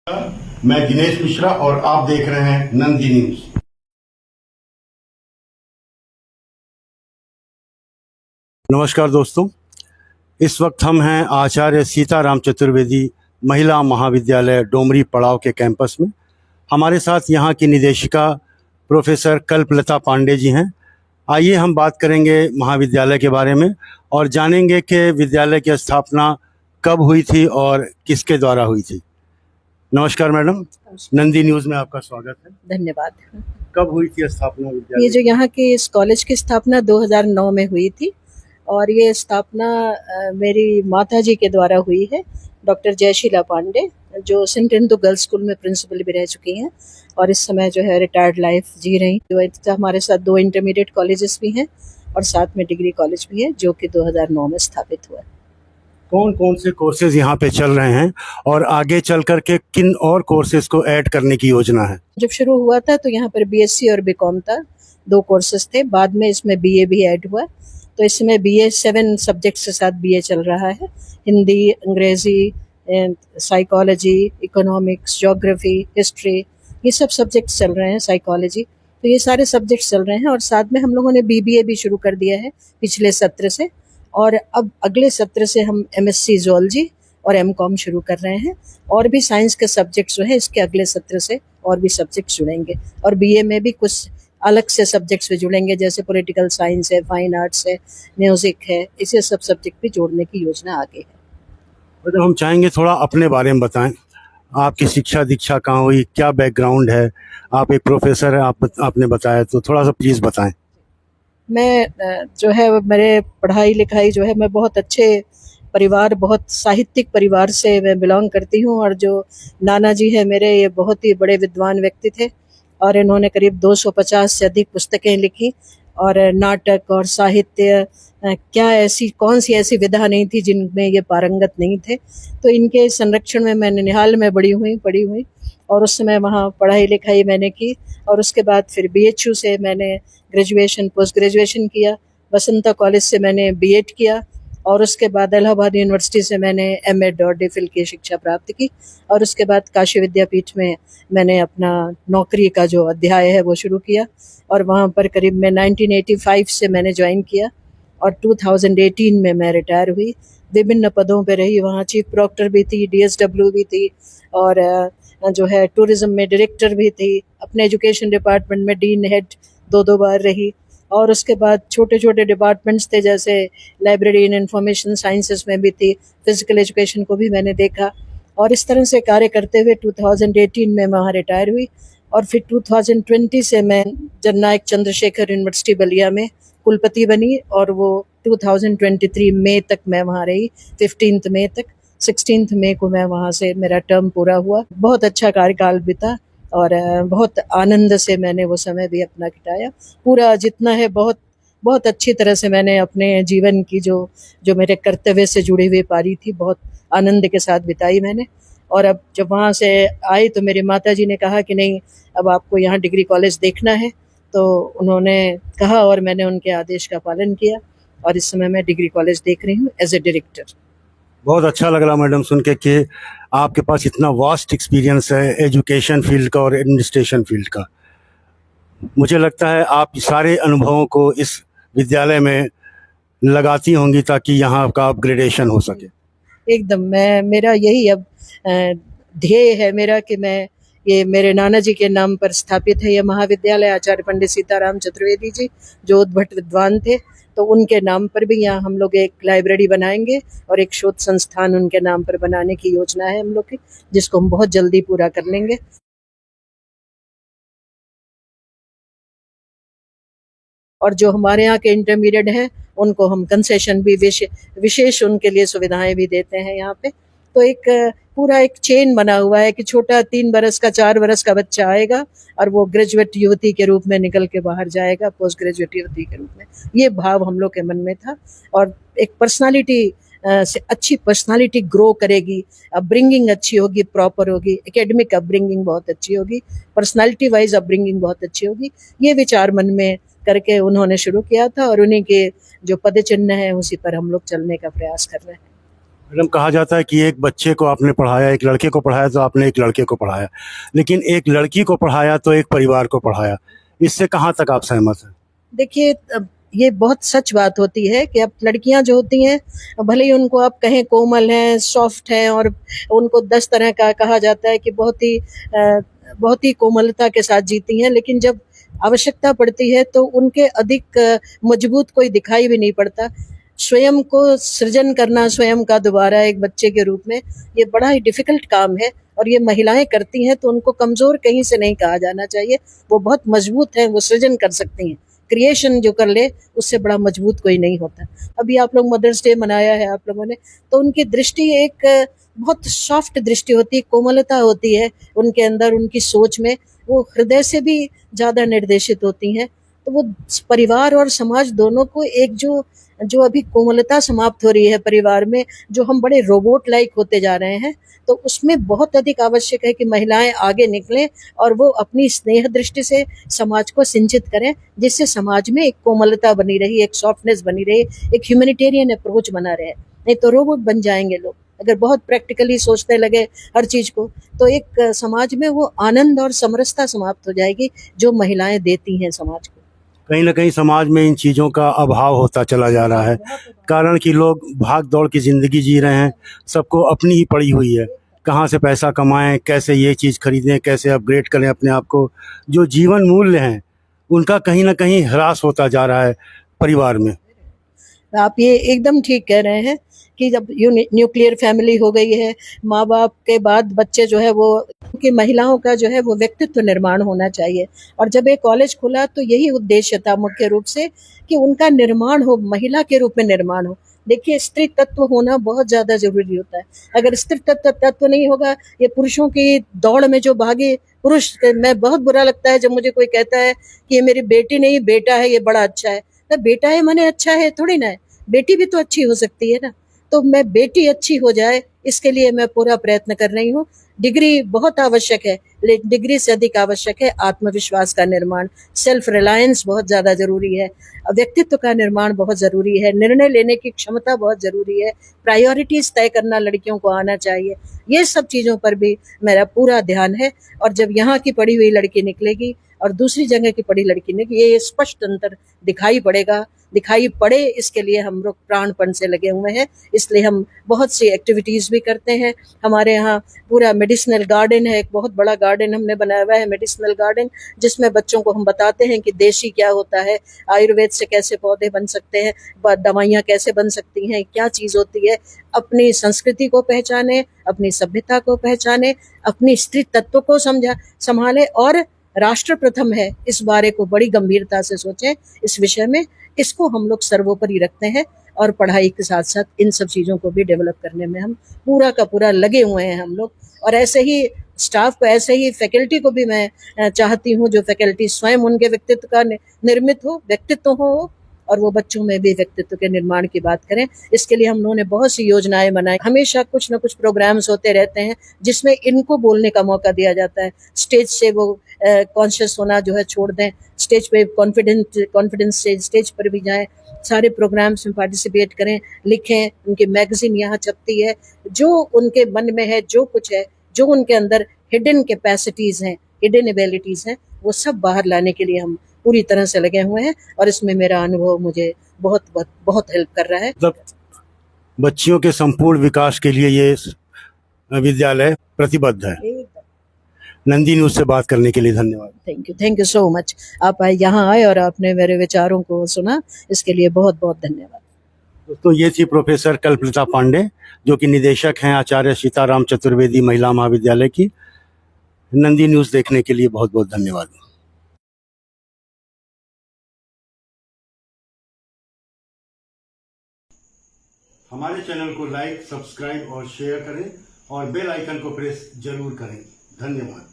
मैं दिनेश मिश्रा और आप देख रहे हैं नंदी न्यूज। नमस्कार दोस्तों, इस वक्त हम हैं आचार्य सीताराम चतुर्वेदी महिला महाविद्यालय डोमरी पड़ाव के कैंपस में। हमारे साथ यहाँ की निदेशिका प्रोफेसर कल्पलता पांडे जी हैं। आइए हम बात करेंगे महाविद्यालय के बारे में और जानेंगे कि विद्यालय की स्थापना कब हुई थी और किसके द्वारा हुई थी। नमस्कार मैडम, नंदी न्यूज़ में आपका स्वागत है। धन्यवाद। कब हुई थी स्थापना विद्यालय? ये जो यहाँ के इस कॉलेज की स्थापना 2009 में हुई थी और ये स्थापना मेरी माता जी के द्वारा हुई है, डॉक्टर जयशीला पांडे, जो सेंट इंदु गर्ल्स स्कूल में प्रिंसिपल भी रह चुकी हैं और इस समय जो है रिटायर्ड लाइफ जी रही। तो हमारे साथ 2 इंटरमीडिएट कॉलेजेस भी हैं और साथ में डिग्री कॉलेज भी है, जो कि 2009 में स्थापित हुआ। कौन कौन से कोर्सेज यहाँ पे चल रहे हैं और आगे चल कर के किन और कोर्सेज को ऐड करने की योजना है? जब शुरू हुआ था तो यहाँ पर बीएससी और बीकॉम था, 2 कोर्सेज थे। बाद में इसमें बीए भी ऐड हुआ, तो इसमें बीए 7 सब्जेक्ट्स के साथ बीए चल रहा है। हिंदी, अंग्रेजी, साइकोलॉजी, इकोनॉमिक्स, ज्योग्राफी, हिस्ट्री, ये सब सब्जेक्ट्स चल रहे हैं। साइकोलॉजी, तो ये सारे सब्जेक्ट्स चल रहे हैं। और साथ में हम लोगों ने बीबीए भी शुरू कर दिया है पिछले सत्र से, और अब अगले सत्र से हम एमएससी ज़ूलॉजी और एमकॉम शुरू कर रहे हैं। और भी साइंस के सब्जेक्ट्स जो है इसके अगले सत्र से और भी सब्जेक्ट्स जुड़ेंगे, और बीए में भी कुछ अलग से सब्जेक्ट्स भी जुड़ेंगे, जैसे पॉलिटिकल साइंस है, फाइन आर्ट्स है, म्यूजिक है, इसे सब सब्जेक्ट भी जोड़ने की योजना आगे है। मतलब हम चाहेंगे थोड़ा अपने बारे में बताएं, आपकी शिक्षा दीक्षा कहाँ हुई, क्या बैकग्राउंड है? आप एक प्रोफेसर हैं, आपने बताया, तो थोड़ा सा प्लीज़ बताएं। मैं जो है मेरे पढ़ाई लिखाई जो है, मैं बहुत अच्छे परिवार, बहुत साहित्यिक परिवार से मैं बिलोंग करती हूँ। और जो नाना जी है मेरे, ये बहुत ही बड़े विद्वान व्यक्ति थे और इन्होंने करीब 250 से अधिक पुस्तकें लिखी। और नाटक और साहित्य, क्या ऐसी कौन सी ऐसी विधा नहीं थी जिनमें ये पारंगत नहीं थे। तो इनके संरक्षण में मैं ननिहाल में पढ़ी हुई और उस समय वहाँ पढ़ाई लिखाई मैंने की। और उसके बाद फिर बीएचयू से मैंने ग्रेजुएशन, पोस्ट ग्रेजुएशन किया। वसंता कॉलेज से मैंने बीएड किया और उसके बाद इलाहाबाद यूनिवर्सिटी से मैंने एमएड और डिफिल की शिक्षा प्राप्त की। और उसके बाद काशी विद्यापीठ में मैंने अपना नौकरी का जो अध्याय है वो शुरू किया, और वहाँ पर करीब मैं 1985 से मैंने ज्वाइन किया और 2018 में मैं रिटायर हुई। विभिन्न पदों पे रही, वहाँ चीफ प्रोक्टर भी थी, डीएसडब्ल्यू भी थी, और जो है टूरिज्म में डायरेक्टर भी थी। अपने एजुकेशन डिपार्टमेंट में डीन हेड 2 बार रही। और उसके बाद छोटे छोटे डिपार्टमेंट्स थे, जैसे लाइब्रेरी एंड इंफॉर्मेशन साइंसेस में भी थी, फिजिकल एजुकेशन को भी मैंने देखा। और इस तरह से कार्य करते हुए 2018 में वहाँ रिटायर हुई। और फिर 2020 से मैं जननायक चंद्रशेखर यूनिवर्सिटी बलिया में कुलपति बनी, और वो 2023 मई तक मैं वहाँ रही, 15 मई तक। 16 मई को मैं वहाँ से, मेरा टर्म पूरा हुआ। बहुत अच्छा कार्यकाल बीता और बहुत आनंद से मैंने वो समय भी अपना बिताया। पूरा जितना है बहुत बहुत अच्छी तरह से मैंने अपने जीवन की जो मेरे कर्तव्य से जुड़ी हुई पारी थी, बहुत आनंद के साथ बिताई मैंने। और अब जब वहाँ से आई तो मेरी माता जी ने कहा कि नहीं, अब आपको यहाँ डिग्री कॉलेज देखना है। तो उन्होंने कहा और मैंने उनके आदेश का पालन किया, और इस समय मैं डिग्री कॉलेज देख रही हूँ एज ए डायरेक्टर। बहुत अच्छा लग रहा मैडम सुन के कि आपके पास इतना वास्ट एक्सपीरियंस है एजुकेशन फील्ड का और एडमिनिस्ट्रेशन फील्ड का। मुझे लगता है आप सारे अनुभवों को इस विद्यालय में लगाती होंगी ताकि यहाँ का अपग्रेडेशन हो सके। एकदम, मेरा यही अब ध्येय है मेरा कि मैं, ये मेरे नाना जी के नाम पर स्थापित है ये महाविद्यालय, आचार्य पंडित सीताराम चतुर्वेदी जी जो उद्भट विद्वान थे, तो उनके नाम पर भी यहाँ हम लोग एक लाइब्रेरी बनाएंगे और एक शोध संस्थान उनके नाम पर बनाने की योजना है हम लोग की, जिसको हम बहुत जल्दी पूरा कर लेंगे। और जो हमारे यहाँ के इंटरमीडिएट हैं उनको हम कंसेशन भी, विशेष उनके लिए सुविधाएं भी देते हैं यहाँ पे। तो एक पूरा एक चेन बना हुआ है कि छोटा 3 बरस का, 4 बरस का बच्चा आएगा और वो ग्रेजुएट युवती के रूप में निकल के बाहर जाएगा, पोस्ट ग्रेजुएट युवती के रूप में। ये भाव हम लोग के मन में था। और एक पर्सनालिटी से अच्छी पर्सनालिटी ग्रो करेगी, अपब्रिंगिंग अच्छी होगी, प्रॉपर होगी, एकेडमिक अपब्रिंगिंग बहुत अच्छी होगी, पर्सनालिटी वाइज अपब्रिंगिंग बहुत अच्छी होगी, ये विचार मन में करके उन्होंने शुरू किया था। और उन्हीं के जो पद चिन्ह है उसी पर हम लोग चलने का प्रयास कर रहे हैं। मैडम, कहा जाता है कि एक बच्चे को आपने पढ़ाया, एक लड़के को पढ़ाया तो आपने एक लड़के को पढ़ाया, लेकिन एक लड़की को पढ़ाया तो एक परिवार को पढ़ाया। इससे कहाँ तक आप सहमत हैं? देखिए, ये बहुत सच बात होती है कि अब लड़कियां जो होती हैं, भले ही उनको आप कहें कोमल हैं, सॉफ्ट हैं, और उनको 10 तरह का कहा जाता है कि बहुत ही कोमलता के साथ जीती हैं, लेकिन जब आवश्यकता पड़ती है तो उनके अधिक मजबूत कोई दिखाई भी नहीं पड़ता। स्वयं को सृजन करना, स्वयं का दोबारा एक बच्चे के रूप में, ये बड़ा ही डिफिकल्ट काम है, और ये महिलाएं करती हैं तो उनको कमजोर कहीं से नहीं कहा जाना चाहिए। वो बहुत मजबूत हैं, वो सृजन कर सकती हैं। क्रिएशन जो कर ले उससे बड़ा मजबूत कोई नहीं होता। अभी आप लोग मदर्स डे मनाया है आप लोगों ने, तो उनकी दृष्टि एक बहुत सॉफ्ट दृष्टि होती है, कोमलता होती है उनके अंदर, उनकी सोच में, वो हृदय से भी ज्यादा निर्देशित होती हैं। तो वो परिवार और समाज दोनों को एक जो जो अभी कोमलता समाप्त हो रही है परिवार में, जो हम बड़े रोबोट लाइक होते जा रहे हैं, तो उसमें बहुत अधिक आवश्यक है कि महिलाएं आगे निकलें और वो अपनी स्नेह दृष्टि से समाज को सिंचित करें, जिससे समाज में एक कोमलता बनी रही, एक सॉफ्टनेस बनी रही, एक ह्यूमैनिटेरियन अप्रोच बना रहे। नहीं तो रोबोट बन जाएंगे लोग अगर बहुत प्रैक्टिकली सोचने लगे हर चीज को, तो एक समाज में वो आनंद और समरसता समाप्त हो जाएगी जो महिलाएं देती हैं समाज को। कहीं ना कहीं समाज में इन चीज़ों का अभाव होता चला जा रहा है, कारण कि लोग भाग दौड़ की ज़िंदगी जी रहे हैं, सबको अपनी ही पड़ी हुई है, कहाँ से पैसा कमाएं, कैसे ये चीज़ खरीदें, कैसे अपग्रेड करें अपने आप को। जो जीवन मूल्य हैं उनका कहीं ना कहीं ह्रास होता जा रहा है परिवार में। आप ये एकदम ठीक कह रहे हैं कि जब न्यूक्लियर फैमिली हो गई है, माँ बाप के बाद बच्चे जो है वो, कि महिलाओं का जो है वो व्यक्तित्व निर्माण होना चाहिए, और जब एक कॉलेज खुला तो यही उद्देश्य था मुख्य रूप से कि उनका निर्माण हो, महिला के रूप में निर्माण हो। देखिए, स्त्री तत्व होना बहुत ज्यादा जरूरी होता है। अगर स्त्री तत्व नहीं होगा, ये पुरुषों की दौड़ में जो भागे पुरुष, मैं बहुत बुरा लगता है जब मुझे कोई कहता है कि ये मेरी बेटी नहीं बेटा है, ये बड़ा अच्छा है। तो बेटा है माने अच्छा है थोड़ी ना है, बेटी भी तो अच्छी हो सकती है ना। तो मैं बेटी अच्छी हो जाए इसके लिए मैं पूरा प्रयत्न कर रही हूँ। डिग्री बहुत आवश्यक है, लेकिन डिग्री से अधिक आवश्यक है आत्मविश्वास का निर्माण, सेल्फ रिलायंस बहुत ज्यादा जरूरी है, व्यक्तित्व का निर्माण बहुत जरूरी है, निर्णय लेने की क्षमता बहुत जरूरी है, प्रायोरिटीज तय करना लड़कियों को आना चाहिए। ये सब चीजों पर भी मेरा पूरा ध्यान है, और जब यहाँ की पढ़ी हुई लड़की निकलेगी और दूसरी जगह की पढ़ी लड़की निकलेगी, ये स्पष्ट अंतर दिखाई पड़े, इसके लिए हम लोग प्राणपण से लगे हुए हैं। इसलिए हम बहुत सी एक्टिविटीज भी करते हैं। हमारे यहाँ पूरा मेडिसिनल गार्डन है, एक बहुत बड़ा गार्डन हमने बनाया हुआ है, मेडिसिनल गार्डन, जिसमें बच्चों को हम बताते हैं कि देशी क्या होता है, आयुर्वेद से कैसे पौधे बन सकते हैं, दवाइयाँ कैसे बन सकती हैं, क्या चीज होती है। अपनी संस्कृति को पहचाने, अपनी सभ्यता को पहचाने, अपनी स्त्री तत्व को संभाले, और राष्ट्र प्रथम है इस बारे को बड़ी गंभीरता से सोचें। इस विषय में इसको हम लोग सर्वोपरि रखते हैं, और पढ़ाई के साथ साथ इन सब चीजों को भी डेवलप करने में हम पूरा का पूरा लगे हुए हैं हम लोग। और ऐसे ही स्टाफ को, ऐसे ही फैकल्टी को भी मैं चाहती हूँ, जो फैकल्टी स्वयं उनके व्यक्तित्व का निर्मित हो, व्यक्तित्व हो, और वो बच्चों में भी व्यक्तित्व के निर्माण की बात करें। इसके लिए हम लोगों ने बहुत सी योजनाएं बनाई। हमेशा कुछ न कुछ प्रोग्राम्स होते रहते हैं जिसमें इनको बोलने का मौका दिया जाता है। स्टेज से वो कॉन्शियस होना जो है छोड़ दें, स्टेज पे कॉन्फिडेंस से स्टेज पर भी जाएं, सारे प्रोग्राम्स में पार्टिसिपेट करें, लिखें। उनकी मैगजीन यहाँ छपती है, जो उनके मन में है, जो कुछ है, जो उनके अंदर हिडन कैपेसिटीज हैं, हिडन एबिलिटीज हैं, वो सब बाहर लाने के लिए हम पूरी तरह से लगे हुए हैं। और इसमें मेरा अनुभव मुझे बहुत बहुत बहुत हेल्प कर रहा है। मतलब बच्चियों के संपूर्ण विकास के लिए ये विद्यालय प्रतिबद्ध है। नंदी न्यूज़ से बात करने के लिए धन्यवाद। Thank you so much. आप यहाँ आए और आपने मेरे विचारों को सुना, इसके लिए बहुत बहुत धन्यवाद। दोस्तों, ये थी प्रोफेसर कल्पलता पांडे, जो कि निदेशक हैं आचार्य सीताराम चतुर्वेदी महिला महाविद्यालय की। नंदी न्यूज़ देखने के लिए बहुत बहुत धन्यवाद। हमारे चैनल को लाइक, सब्सक्राइब और शेयर करें, और बेल आइकन को प्रेस जरूर करें। धन्यवाद।